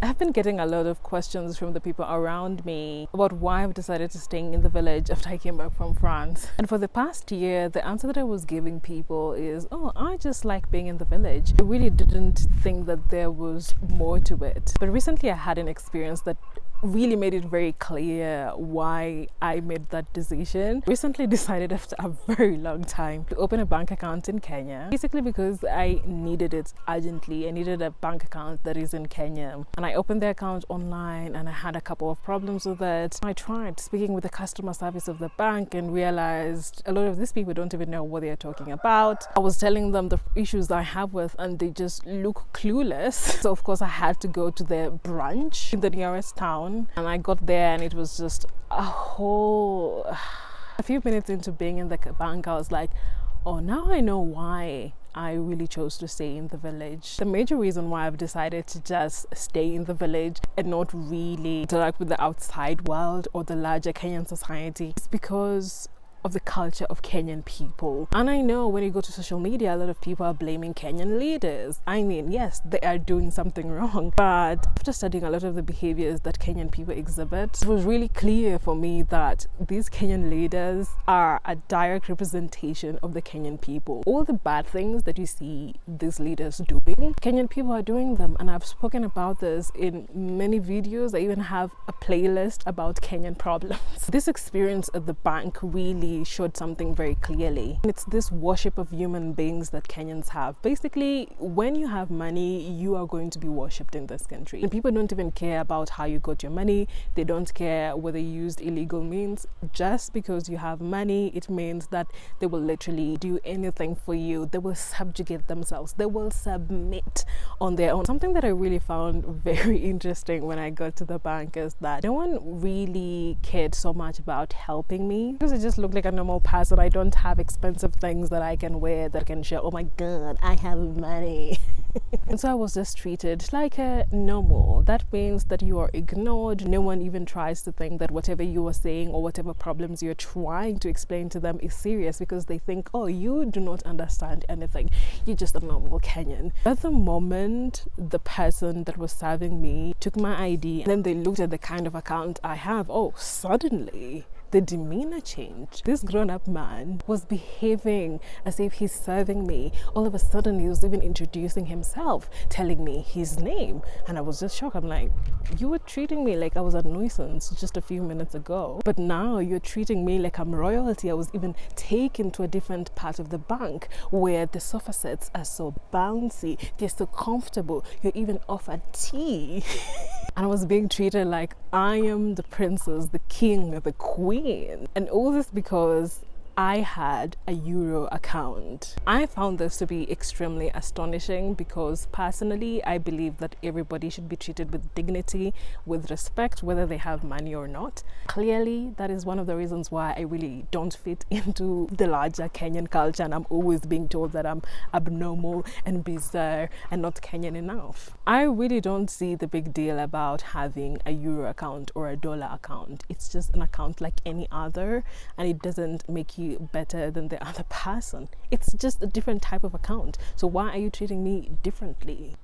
I've been getting a lot of questions from the people around me about why I've decided to stay in the village after I came back from France. And for the past year, the answer that I was giving people is, oh, I just like being in the village. I really didn't think that there was more to it. But recently I had an experience that really made it very clear why I made that decision. Recently decided after a very long time to open a bank account in Kenya, basically because I needed it urgently. I needed a bank account that is in Kenya, and I opened the account online and I had a couple of problems with it. I tried speaking with the customer service of the bank and realized a lot of these people don't even know what they're talking about. I was telling them the issues I have with and they just look clueless. So of course I had to go to the branch in the nearest town. And I got there and it was just a few minutes into being in the bank, I was like, oh, now I know why I really chose to stay in the village. The major reason why I've decided to just stay in the village and not really interact with the outside world or the larger Kenyan society is because of the culture of Kenyan people. And I know when you go to social media, a lot of people are blaming Kenyan leaders. I mean, yes, they are doing something wrong, but after studying a lot of the behaviors that Kenyan people exhibit, it was really clear for me that these Kenyan leaders are a direct representation of the Kenyan people. All the bad things that you see these leaders doing, Kenyan people are doing them, and I've spoken about this in many videos. I even have a playlist about Kenyan problems. This experience at the bank really showed something very clearly. It's this worship of human beings that Kenyans have. Basically, when you have money, you are going to be worshipped in this country. And people don't even care about how you got your money. They don't care whether you used illegal means. Just because you have money, it means that they will literally do anything for you. They will subjugate themselves. They will submit on their own. Something that I really found very interesting when I got to the bank is that no one really cared so much about helping me, because it just looked like a normal person. I don't have expensive things that I can wear that can show, oh my god, I have money. And so I was just treated like a normal. That means that you are ignored. No one even tries to think that whatever you are saying or whatever problems you're trying to explain to them is serious, because they think, oh, you do not understand anything. You're just a normal Kenyan. At the moment, the person that was serving me took my ID and then they looked at the kind of account I have. Oh, suddenly the demeanor changed. This grown-up man was behaving as if he's serving me. All of a sudden, he was even introducing himself, telling me his name. And I was just shocked. I'm like, you were treating me like I was a nuisance just a few minutes ago. But now you're treating me like I'm royalty. I was even taken to a different part of the bank where the sofa sets are so bouncy. They're so comfortable. You're even offered tea. And I was being treated like I am the princess, the king, the queen. And all this because I had a euro account. I found this to be extremely astonishing because personally, I believe that everybody should be treated with dignity, with respect, whether they have money or not. Clearly, that is one of the reasons why I really don't fit into the larger Kenyan culture, and I'm always being told that I'm abnormal and bizarre and not Kenyan enough. I really don't see the big deal about having a euro account or a dollar account. It's just an account like any other, and it doesn't make you better than the other person. It's just a different type of account. So why are you treating me differently?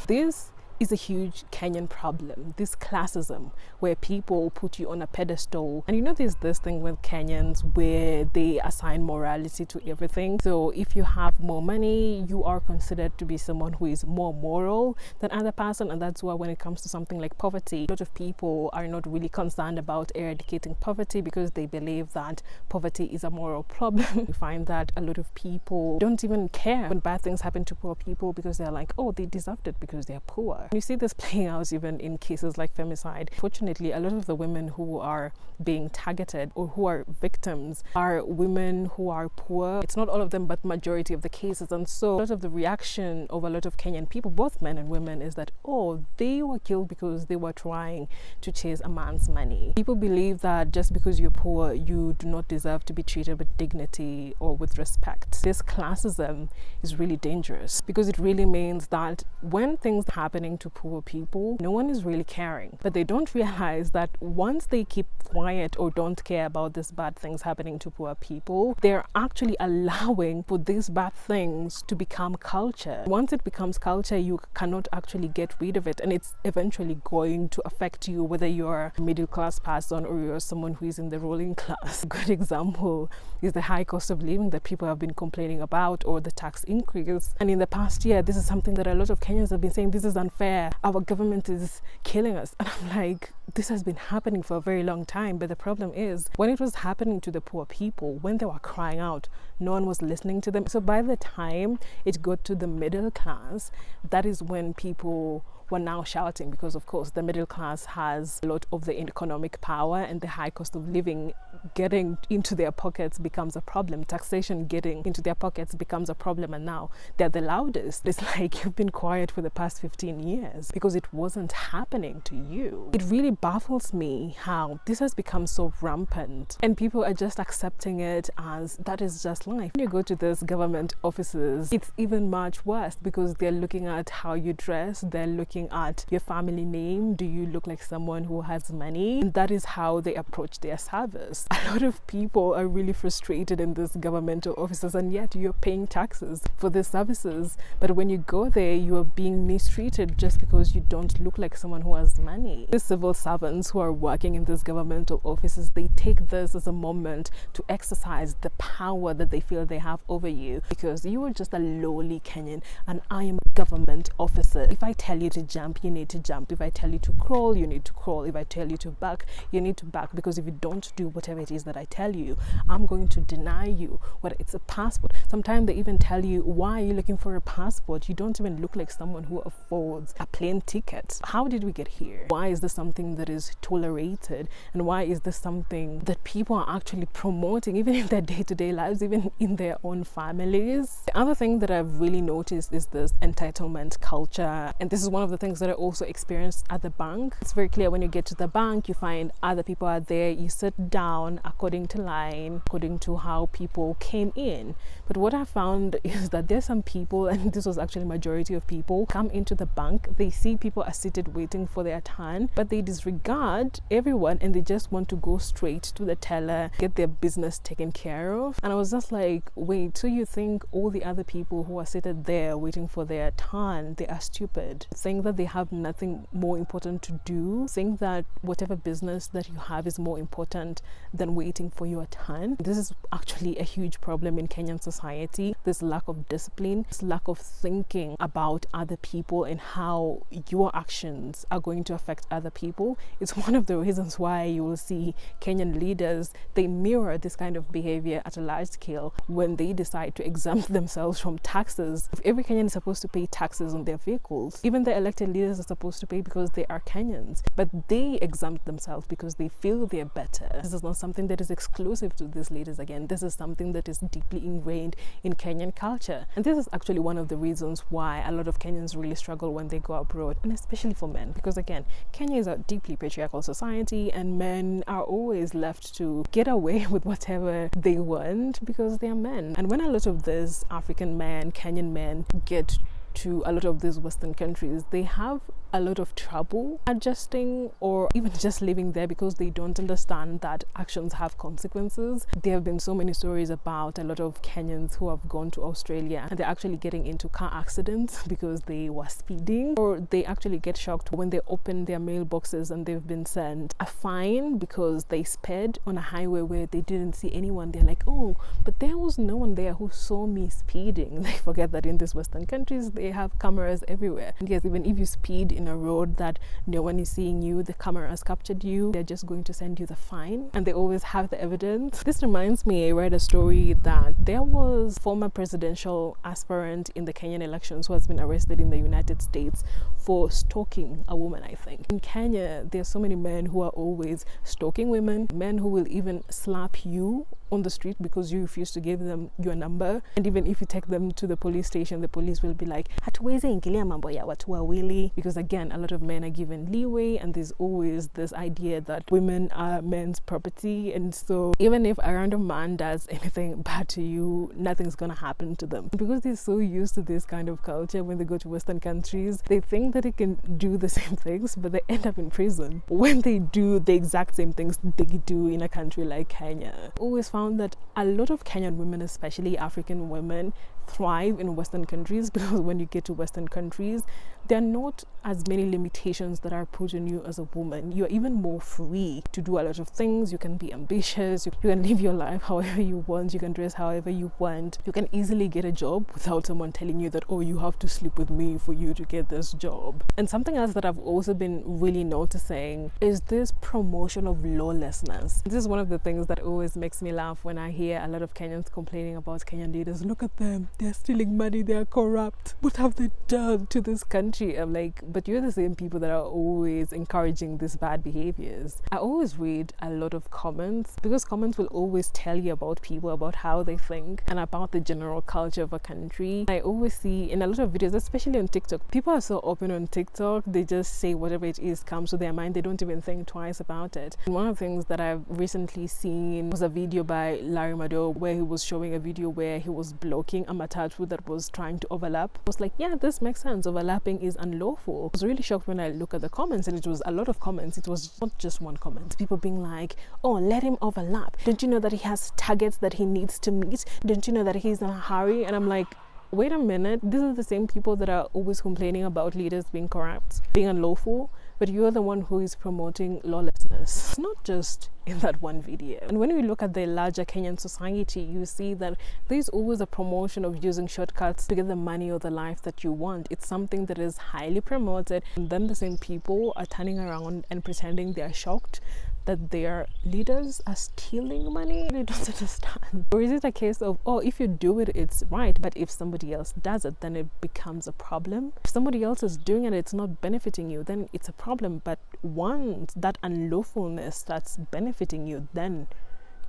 This is a huge Kenyan problem, this classism, where people put you on a pedestal. And you know, there's this thing with Kenyans where they assign morality to everything. So if you have more money, you are considered to be someone who is more moral than other person. And that's why when it comes to something like poverty, a lot of people are not really concerned about eradicating poverty because they believe that poverty is a moral problem. You find that a lot of people don't even care when bad things happen to poor people because they're like, oh, they deserved it because they're poor. You see this playing out even in cases like femicide. Fortunately, a lot of the women who are being targeted or who are victims are women who are poor. It's not all of them, but majority of the cases. And so a lot of the reaction of a lot of Kenyan people, both men and women, is that, oh, they were killed because they were trying to chase a man's money. People believe that just because you're poor, you do not deserve to be treated with dignity or with respect. This classism is really dangerous because it really means that when things are happening happening to poor people, no one is really caring. But they don't realize that once they keep quiet or don't care about these bad things happening to poor people, they're actually allowing for these bad things to become culture. Once it becomes culture, you cannot actually get rid of it, and it's eventually going to affect you, whether you're a middle class person or you're someone who is in the ruling class. A good example is the high cost of living that people have been complaining about, or the tax increase. And in the past year, this is something that a lot of Kenyans have been saying, this is unfair, our government is killing us. And I'm like, this has been happening for a very long time. But the problem is, when it was happening to the poor people, when they were crying out, no one was listening to them. So by the time it got to the middle class, that is when people were now shouting, because of course the middle class has a lot of the economic power, and the high cost of living getting into their pockets becomes a problem. Taxation getting into their pockets becomes a problem, and now they're the loudest. It's like you've been quiet for the past 15 years because it wasn't happening to you. It really baffles me how this has become so rampant, and people are just accepting it as that is just life. When you go to those government offices, it's even much worse, because they're looking at how you dress, they're looking at your family name. Do you look like someone who has money? And that is how they approach their service. A lot of people are really frustrated in these governmental offices, and yet you're paying taxes for the services, but when you go there, you are being mistreated just because you don't look like someone who has money. The civil servants who are working in these governmental offices, they take this as a moment to exercise the power that they feel they have over you, because you are just a lowly Kenyan and I am a government officer. If I tell you to jump, you need to jump. If I tell you to crawl, you need to crawl. If I tell you to back, you need to back, because if you don't do whatever it is that I tell you, I'm going to deny you, whether it's a passport. Sometimes they even tell you, why are you looking for a passport? You don't even look like someone who affords a plane ticket. How did we get here? Why is this something that is tolerated, and why is this something that people are actually promoting even in their day-to-day lives, even in their own families? The other thing that I've really noticed is this entitlement culture, and this is one of the things that I also experienced at the bank. It's very clear when you get to the bank, you find other people are there, you sit down according to line, according to how people came in. But what I found is that there's some people, and this was actually majority of people, come into the bank, they see people are seated waiting for their turn, but they disregard everyone and they just want to go straight to the teller, get their business taken care of. And I was just like, wait, so you think all the other people who are seated there waiting for their turn, they are stupid? Think that they have nothing more important to do? Think that whatever business that you have is more important than waiting for your turn? This is actually a huge problem in Kenyan society. This lack of discipline, this lack of thinking about other people and how your actions are going to affect other people. It's one of the reasons why you will see Kenyan leaders, they mirror this kind of behavior at a large scale when they decide to exempt themselves from taxes. If every Kenyan is supposed to pay taxes on their vehicles, even the elected leaders are supposed to pay because they are Kenyans, but they exempt themselves because they feel they're better. This is not something that is exclusive to these leaders. Again, this is something that is deeply ingrained in Kenyan culture, and this is actually one of the reasons why a lot of Kenyans really struggle when they go abroad, and especially for men, because again, Kenya is a deeply patriarchal society, and men are always left to get away with whatever they want because they are men. And when a lot of these African men, Kenyan men, get to a lot of these Western countries, they have a lot of trouble adjusting or even just living there because they don't understand that actions have consequences. There have been so many stories about a lot of Kenyans who have gone to Australia and they're actually getting into car accidents because they were speeding, or they actually get shocked when they open their mailboxes and they've been sent a fine because they sped on a highway where they didn't see anyone. They're like, oh, but there was no one there who saw me speeding. They forget that in these Western countries they have cameras everywhere. And yes, even if you speed in a road that no one is seeing you, the camera has captured you, they're just going to send you the fine, and they always have the evidence. This reminds me, I read a story that there was former presidential aspirant in the Kenyan elections who has been arrested in the United States for stalking a woman, I think. In Kenya, there are so many men who are always stalking women, men who will even slap you on the street because you refuse to give them your number. And even if you take them to the police station, the police will be like, hatuwezi ingilia mambo ya watu wawili, because again, a lot of men are given leeway, and there's always this idea that women are men's property. And so even if a random man does anything bad to you, nothing's gonna happen to them. Because they're so used to this kind of culture, when they go to Western countries, they think that they can do the same things, but they end up in prison when they do the exact same things they do in a country like Kenya. Always found that a lot of Kenyan women, especially African women, thrive in Western countries, because when you get to Western countries, there are not as many limitations that are put on you as a woman. You're even more free to do a lot of things. You can be ambitious, you can live your life however you want, you can dress however you want, you can easily get a job without someone telling you that, oh, you have to sleep with me for you to get this job. And something else that I've also been really noticing is this promotion of lawlessness. This is one of the things that always makes me laugh when I hear a lot of Kenyans complaining about Kenyan leaders. Look at them, they're stealing money, they're corrupt, what have they done to this country? I'm like, but you're the same people that are always encouraging these bad behaviors. I always read a lot of comments, because comments will always tell you about people, about how they think, and about the general culture of a country. I always see in a lot of videos, especially on TikTok, people are so open on TikTok, they just say whatever it is comes to their mind, they don't even think twice about it. And one of the things that I've recently seen was a video by Larry Mado, where he was showing a video where he was blocking a matatu that was trying to overlap. I was like, yeah, this makes sense, overlapping is unlawful. I was really shocked when I look at the comments, and it was a lot of comments. It was not just one comment. People being like, oh, let him overlap. Don't you know that he has targets that he needs to meet? Don't you know that he's in a hurry? And I'm like, wait a minute, these are the same people that are always complaining about leaders being corrupt, being unlawful, but you're the one who is promoting lawlessness. It's not just in that one video. And when we look at the larger Kenyan society, you see that there's always a promotion of using shortcuts to get the money or the life that you want. It's something that is highly promoted, and then the same people are turning around and pretending they are shocked that their leaders are stealing money. I don't understand. Or is it a case of, oh, if you do it, it's right, but if somebody else does it, then it becomes a problem? If somebody else is doing it, it's not benefiting you, then it's a problem. But once that unlawfulness starts benefiting you, then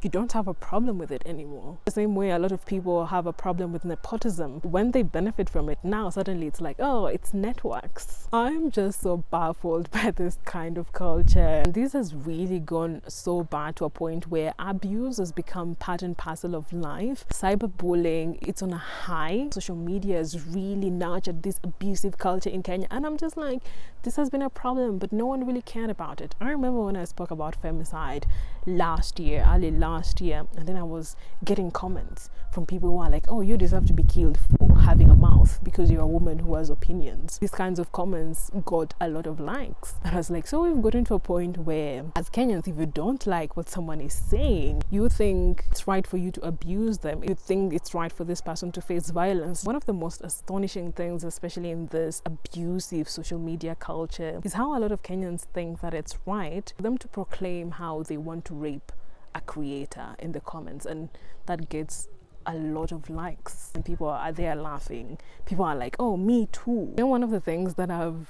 you don't have a problem with it anymore. The same way a lot of people have a problem with nepotism. When they benefit from it, now suddenly it's like, oh, it's networks. I'm just so baffled by this kind of culture. And this has really gone so bad to a point where abuse has become part and parcel of life. Cyberbullying, it's on a high. Social media has really nurtured this abusive culture in Kenya. And I'm just like, this has been a problem, but no one really cared about it. I remember when I spoke about femicide early last year, and then I was getting comments from people who are like, oh, you deserve to be killed for having a mouth because you're a woman who has opinions. These kinds of comments got a lot of likes. And I was like, so we've gotten to a point where as Kenyans, if you don't like what someone is saying, you think it's right for you to abuse them. You think it's right for this person to face violence. One of the most astonishing things, especially in this abusive social media culture, is how a lot of Kenyans think that it's right for them to proclaim how they want to rape a creator in the comments, and that gets a lot of likes, and people are there laughing. People are like, oh, me too. And one of the things that I've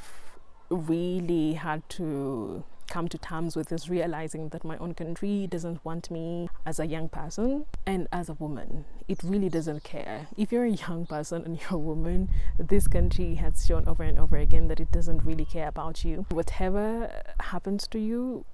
really had to come to terms with is realizing that my own country doesn't want me as a young person and as a woman. It really doesn't care. If you're a young person and you're a woman, this country has shown over and over again that it doesn't really care about you. Whatever happens to you,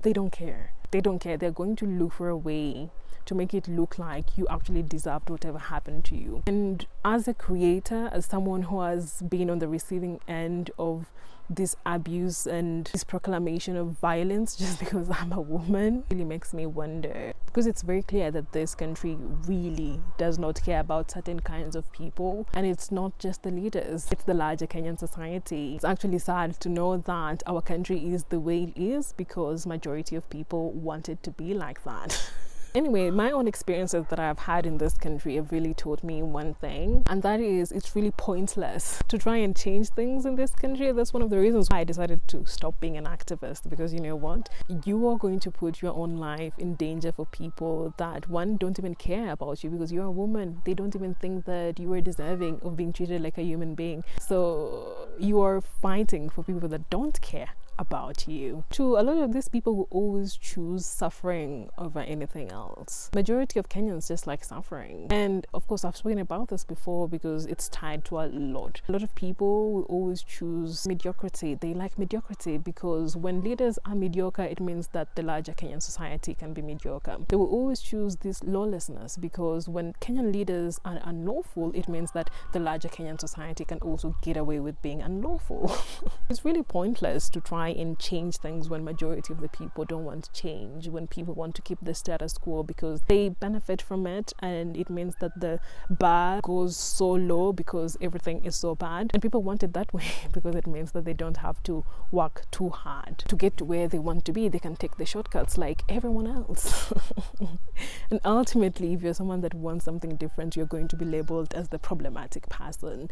they don't care. They don't care. They're going to look for a way to make it look like you actually deserved whatever happened to you. And as a creator, as someone who has been on the receiving end of this abuse and this proclamation of violence just because I'm a woman, really makes me wonder, because it's very clear that this country really does not care about certain kinds of people, and it's not just the leaders, it's the larger Kenyan society. It's actually sad to know that our country is the way it is because majority of people want it to be like that. Anyway, my own experiences that I've had in this country have really taught me one thing, and that is it's really pointless to try and change things in this country. That's one of the reasons why I decided to stop being an activist, because you know what? You are going to put your own life in danger for people that, one, don't even care about you because you're a woman. They don't even think that you are deserving of being treated like a human being. So you are fighting for people that don't care about you. To a lot of these people who always choose suffering over anything else. Majority of Kenyans just like suffering. And of course, I've spoken about this before because it's tied to a lot. A lot of people will always choose mediocrity. They like mediocrity because when leaders are mediocre, it means that the larger Kenyan society can be mediocre. They will always choose this lawlessness because when Kenyan leaders are unlawful, it means that the larger Kenyan society can also get away with being unlawful. It's really pointless to try and change things when majority of the people don't want to change, when people want to keep the status quo because they benefit from it, and it means that the bar goes so low because everything is so bad, and people want it that way because it means that they don't have to work too hard to get to where they want to be. They can take the shortcuts like everyone else. And ultimately, if you're someone that wants something different, you're going to be labeled as the problematic person.